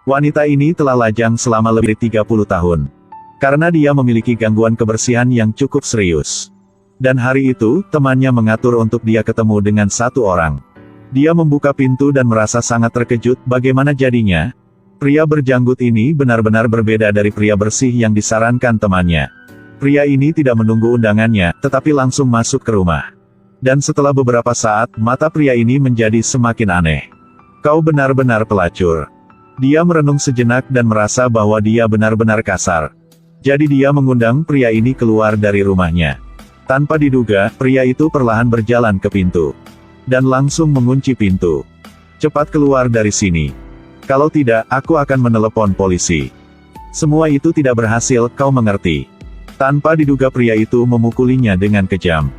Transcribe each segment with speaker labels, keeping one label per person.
Speaker 1: Wanita ini telah lajang selama lebih dari 30 tahun. Karena dia memiliki gangguan kebersihan yang cukup serius. Dan hari itu, temannya mengatur untuk dia ketemu dengan satu orang. Dia membuka pintu dan merasa sangat terkejut. Bagaimana jadinya? Pria berjanggut ini benar-benar berbeda dari pria bersih yang disarankan temannya. Pria ini tidak menunggu undangannya, tetapi langsung masuk ke rumah. Dan setelah beberapa saat, mata pria ini menjadi semakin aneh. Kau benar-benar pelacur. Dia merenung sejenak dan merasa bahwa dia benar-benar kasar. Jadi dia mengundang pria ini keluar dari rumahnya. Tanpa diduga, pria itu perlahan berjalan ke pintu. Dan langsung mengunci pintu. Cepat keluar dari sini. Kalau tidak, aku akan menelepon polisi. Semua itu tidak berhasil, kau mengerti. Tanpa diduga pria itu memukulinya dengan kejam.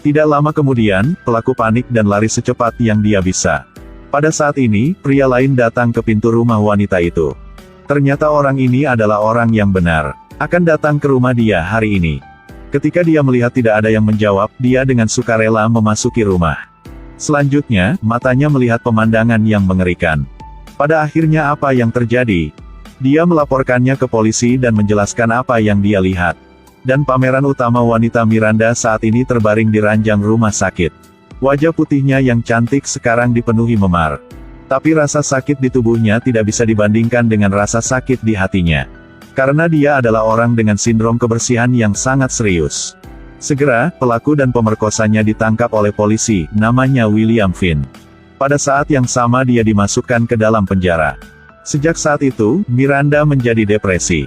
Speaker 1: Tidak lama kemudian, pelaku panik dan lari secepat yang dia bisa. Pada saat ini, pria lain datang ke pintu rumah wanita itu. Ternyata orang ini adalah orang yang benar. Akan datang ke rumah dia hari ini. Ketika dia melihat tidak ada yang menjawab, dia dengan sukarela memasuki rumah. Selanjutnya, matanya melihat pemandangan yang mengerikan. Pada akhirnya apa yang terjadi? Dia melaporkannya ke polisi dan menjelaskan apa yang dia lihat. Dan pameran utama wanita Miranda saat ini terbaring di ranjang rumah sakit. Wajah putihnya yang cantik sekarang dipenuhi memar. Tapi rasa sakit di tubuhnya tidak bisa dibandingkan dengan rasa sakit di hatinya. Karena dia adalah orang dengan sindrom kebersihan yang sangat serius. Segera, pelaku dan pemerkosanya ditangkap oleh polisi, namanya William Finn. Pada saat yang sama dia dimasukkan ke dalam penjara. Sejak saat itu, Miranda menjadi depresi.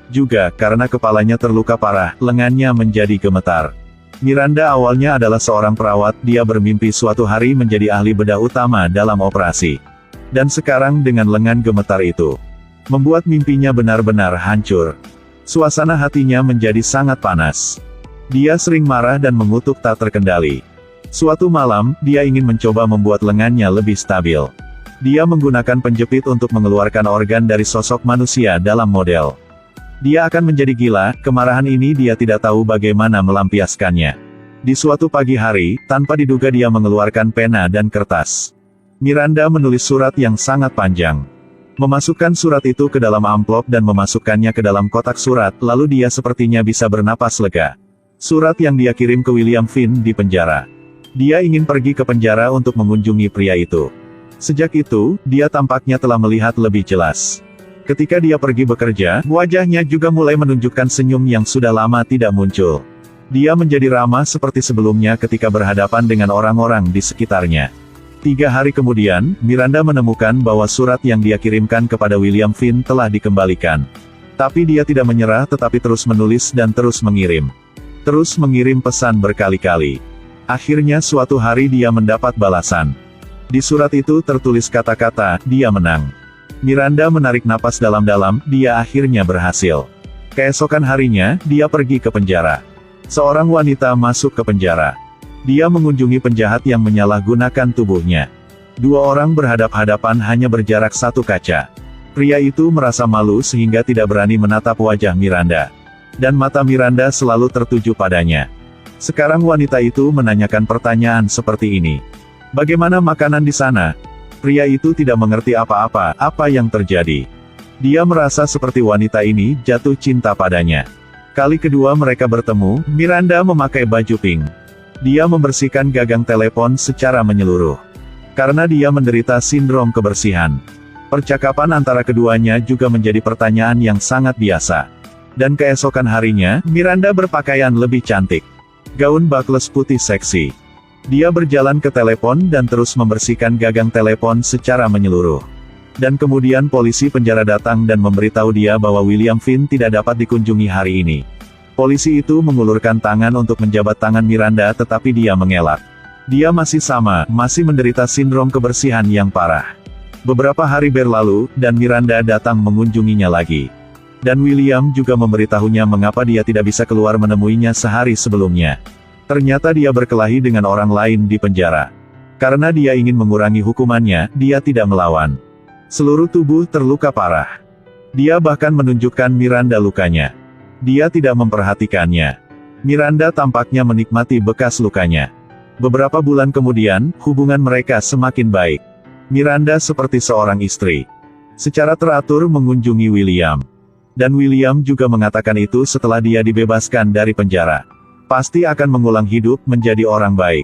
Speaker 1: Juga, karena kepalanya terluka parah, lengannya menjadi gemetar. Miranda awalnya adalah seorang perawat, dia bermimpi suatu hari menjadi ahli bedah utama dalam operasi. Dan sekarang dengan lengan gemetar itu, membuat mimpinya benar-benar hancur. Suasana hatinya menjadi sangat panas. Dia sering marah dan mengutuk tak terkendali. Suatu malam, dia ingin mencoba membuat lengannya lebih stabil. Dia menggunakan penjepit untuk mengeluarkan organ dari sosok manusia dalam model. Dia akan menjadi gila, kemarahan ini dia tidak tahu bagaimana melampiaskannya. Di suatu pagi hari, tanpa diduga dia mengeluarkan pena dan kertas. Miranda menulis surat yang sangat panjang. Memasukkan surat itu ke dalam amplop dan memasukkannya ke dalam kotak surat, lalu dia sepertinya bisa bernapas lega. Surat yang dia kirim ke William Finn di penjara. Dia ingin pergi ke penjara untuk mengunjungi pria itu. Sejak itu, dia tampaknya telah melihat lebih jelas. Ketika dia pergi bekerja, wajahnya juga mulai menunjukkan senyum yang sudah lama tidak muncul. Dia menjadi ramah seperti sebelumnya ketika berhadapan dengan orang-orang di sekitarnya. 3 hari kemudian, Miranda menemukan bahwa surat yang dia kirimkan kepada William Finn telah dikembalikan. Tapi dia tidak menyerah tetapi terus menulis dan terus mengirim. Terus mengirim pesan berkali-kali. Akhirnya suatu hari dia mendapat balasan. Di surat itu tertulis kata-kata, dia menang. Miranda menarik napas dalam-dalam, dia akhirnya berhasil. Keesokan harinya, dia pergi ke penjara. Seorang wanita masuk ke penjara. Dia mengunjungi penjahat yang menyalahgunakan tubuhnya. 2 orang berhadap-hadapan hanya berjarak 1 kaca. Pria itu merasa malu sehingga tidak berani menatap wajah Miranda. Dan mata Miranda selalu tertuju padanya. Sekarang wanita itu menanyakan pertanyaan seperti ini. Bagaimana makanan di sana? Pria itu tidak mengerti apa-apa, apa yang terjadi. Dia merasa seperti wanita ini jatuh cinta padanya. Kali kedua mereka bertemu, Miranda memakai baju pink. Dia membersihkan gagang telepon secara menyeluruh. Karena dia menderita sindrom kebersihan. Percakapan antara keduanya juga menjadi pertanyaan yang sangat biasa. Dan keesokan harinya, Miranda berpakaian lebih cantik. Gaun buckles putih seksi. Dia berjalan ke telepon dan terus membersihkan gagang telepon secara menyeluruh. Dan kemudian polisi penjara datang dan memberitahu dia bahwa William Finn tidak dapat dikunjungi hari ini. Polisi itu mengulurkan tangan untuk menjabat tangan Miranda tetapi dia mengelak. Dia masih sama, masih menderita sindrom kebersihan yang parah. Beberapa hari berlalu, dan Miranda datang mengunjunginya lagi. Dan William juga memberitahunya mengapa dia tidak bisa keluar menemuinya sehari sebelumnya. Ternyata dia berkelahi dengan orang lain di penjara. Karena dia ingin mengurangi hukumannya, dia tidak melawan. Seluruh tubuh terluka parah. Dia bahkan menunjukkan Miranda lukanya. Dia tidak memperhatikannya. Miranda tampaknya menikmati bekas lukanya. Beberapa bulan kemudian, hubungan mereka semakin baik. Miranda seperti seorang istri. secara teratur mengunjungi William. Dan William juga mengatakan itu setelah dia dibebaskan dari penjara. Pasti akan mengulang hidup menjadi orang baik.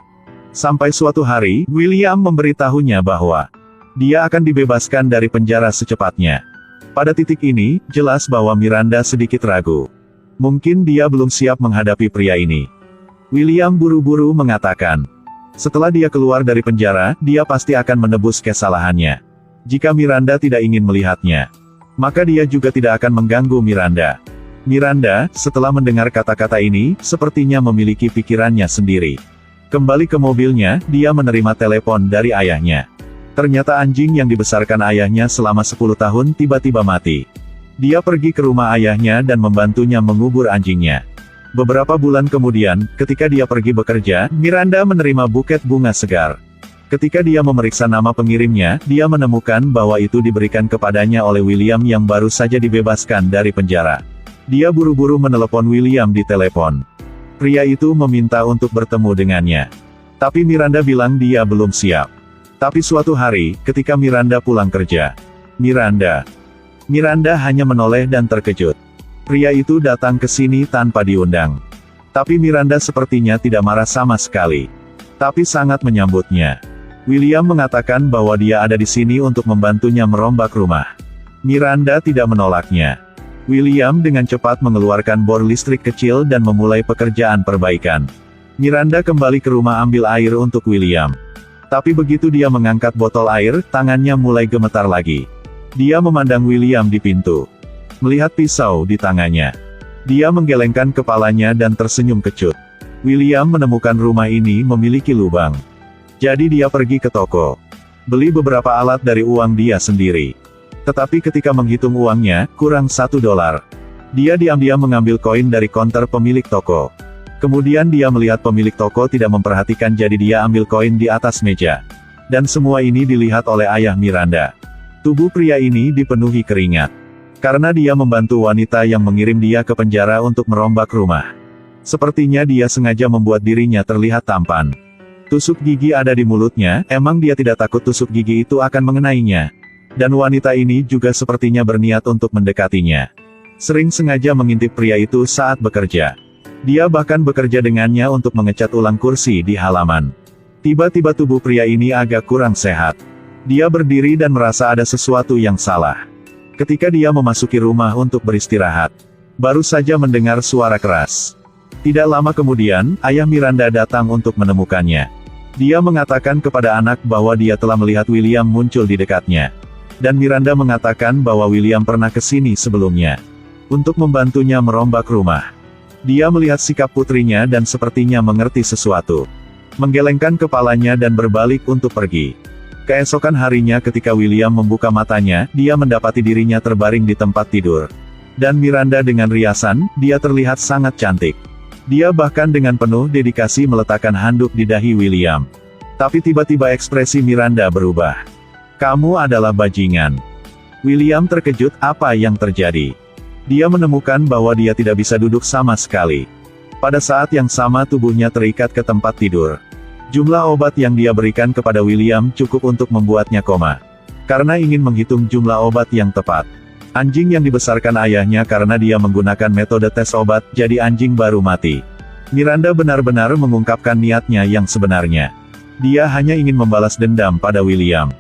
Speaker 1: Sampai suatu hari, William memberitahunya bahwa dia akan dibebaskan dari penjara secepatnya. Pada titik ini, jelas bahwa Miranda sedikit ragu. Mungkin dia belum siap menghadapi pria ini. William buru-buru mengatakan, setelah dia keluar dari penjara, dia pasti akan menebus kesalahannya. Jika Miranda tidak ingin melihatnya, maka dia juga tidak akan mengganggu Miranda. Miranda, setelah mendengar kata-kata ini, sepertinya memiliki pikirannya sendiri. Kembali ke mobilnya, dia menerima telepon dari ayahnya. Ternyata anjing yang dibesarkan ayahnya selama 10 tahun tiba-tiba mati. Dia pergi ke rumah ayahnya dan membantunya mengubur anjingnya. Beberapa bulan kemudian, ketika dia pergi bekerja, Miranda menerima buket bunga segar. Ketika dia memeriksa nama pengirimnya, dia menemukan bahwa itu diberikan kepadanya oleh William yang baru saja dibebaskan dari penjara. Dia buru-buru menelepon William di telepon. Pria itu meminta untuk bertemu dengannya. Tapi Miranda bilang dia belum siap. Tapi suatu hari, ketika Miranda pulang kerja, Miranda hanya menoleh dan terkejut. Pria itu datang ke sini tanpa diundang. Tapi Miranda sepertinya tidak marah sama sekali. Tapi sangat menyambutnya. William mengatakan bahwa dia ada di sini untuk membantunya merombak rumah. Miranda tidak menolaknya. William dengan cepat mengeluarkan bor listrik kecil dan memulai pekerjaan perbaikan. Miranda kembali ke rumah ambil air untuk William. Tapi begitu dia mengangkat botol air, tangannya mulai gemetar lagi. Dia memandang William di pintu. Melihat pisau di tangannya, dia menggelengkan kepalanya dan tersenyum kecut. William menemukan rumah ini memiliki lubang. Jadi dia pergi ke toko, beli beberapa alat dari uang dia sendiri. Tetapi ketika menghitung uangnya, kurang $1. Dia diam-diam mengambil koin dari konter pemilik toko. Kemudian dia melihat pemilik toko tidak memperhatikan, jadi dia ambil koin di atas meja. Dan semua ini dilihat oleh ayah Miranda. Tubuh pria ini dipenuhi keringat. Karena dia membantu wanita yang mengirim dia ke penjara untuk merombak rumah. Sepertinya dia sengaja membuat dirinya terlihat tampan. Tusuk gigi ada di mulutnya, emang dia tidak takut tusuk gigi itu akan mengenainya. Dan wanita ini juga sepertinya berniat untuk mendekatinya. Sering sengaja mengintip pria itu saat bekerja. Dia bahkan bekerja dengannya untuk mengecat ulang kursi di halaman. Tiba-tiba tubuh pria ini agak kurang sehat. Dia berdiri dan merasa ada sesuatu yang salah. Ketika dia memasuki rumah untuk beristirahat, baru saja mendengar suara keras. Tidak lama kemudian, ayah Miranda datang untuk menemukannya. Dia mengatakan kepada anak bahwa dia telah melihat William muncul di dekatnya. Dan Miranda mengatakan bahwa William pernah ke sini sebelumnya. Untuk membantunya merombak rumah. Dia melihat sikap putrinya dan sepertinya mengerti sesuatu. Menggelengkan kepalanya dan berbalik untuk pergi. Keesokan harinya ketika William membuka matanya, dia mendapati dirinya terbaring di tempat tidur. Dan Miranda dengan riasan, dia terlihat sangat cantik. Dia bahkan dengan penuh dedikasi meletakkan handuk di dahi William. Tapi tiba-tiba ekspresi Miranda berubah. Kamu adalah bajingan. William terkejut, apa yang terjadi? Dia menemukan bahwa dia tidak bisa duduk sama sekali. Pada saat yang sama tubuhnya terikat ke tempat tidur. Jumlah obat yang dia berikan kepada William cukup untuk membuatnya koma. Karena ingin menghitung jumlah obat yang tepat. Anjing yang dibesarkan ayahnya karena dia menggunakan metode tes obat, jadi anjing baru mati. Miranda benar-benar mengungkapkan niatnya yang sebenarnya. Dia hanya ingin membalas dendam pada William.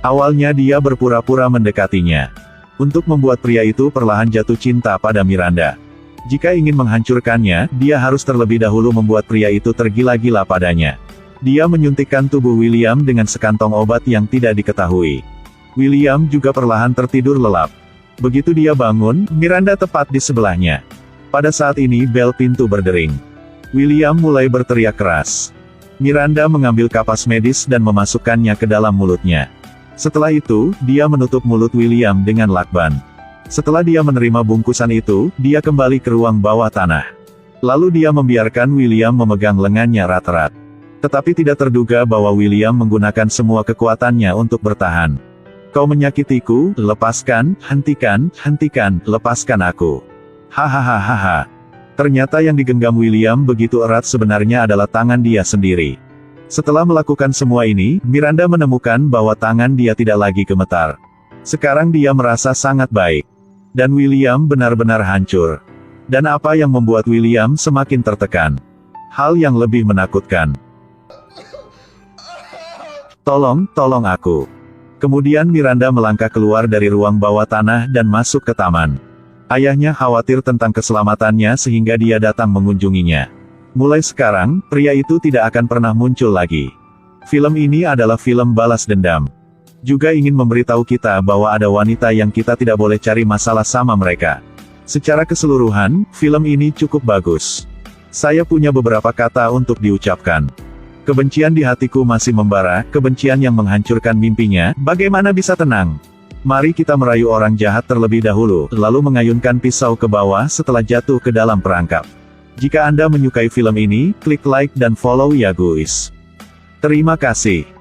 Speaker 1: Awalnya dia berpura-pura mendekatinya. Untuk membuat pria itu perlahan jatuh cinta pada Miranda. Jika ingin menghancurkannya, dia harus terlebih dahulu membuat pria itu tergila-gila padanya. Dia menyuntikkan tubuh William dengan sekantong obat yang tidak diketahui. William juga perlahan tertidur lelap. Begitu dia bangun, Miranda tepat di sebelahnya. Pada saat ini bel pintu berdering. William mulai berteriak keras. Miranda mengambil kapas medis dan memasukkannya ke dalam mulutnya. Setelah itu, dia menutup mulut William dengan lakban. Setelah dia menerima bungkusan itu, dia kembali ke ruang bawah tanah. Lalu dia membiarkan William memegang lengannya erat-erat. Tetapi tidak terduga bahwa William menggunakan semua kekuatannya untuk bertahan. Kau menyakitiku, lepaskan, hentikan, lepaskan aku. Hahaha. Ternyata yang digenggam William begitu erat sebenarnya adalah tangan dia sendiri. Setelah melakukan semua ini, Miranda menemukan bahwa tangan dia tidak lagi gemetar. Sekarang dia merasa sangat baik. Dan William benar-benar hancur. Dan apa yang membuat William semakin tertekan? Hal yang lebih menakutkan. Tolong aku. Kemudian Miranda melangkah keluar dari ruang bawah tanah dan masuk ke taman. Ayahnya khawatir tentang keselamatannya sehingga dia datang mengunjunginya. Mulai sekarang, pria itu tidak akan pernah muncul lagi. Film ini adalah film balas dendam. Juga ingin memberitahu kita bahwa ada wanita yang kita tidak boleh cari masalah sama mereka. Secara keseluruhan, film ini cukup bagus. Saya punya beberapa kata untuk diucapkan. Kebencian di hatiku masih membara, kebencian yang menghancurkan mimpinya, bagaimana bisa tenang? Mari kita merayu orang jahat terlebih dahulu, lalu mengayunkan pisau ke bawah setelah jatuh ke dalam perangkap. Jika Anda menyukai film ini, klik like dan follow ya guys. Terima kasih.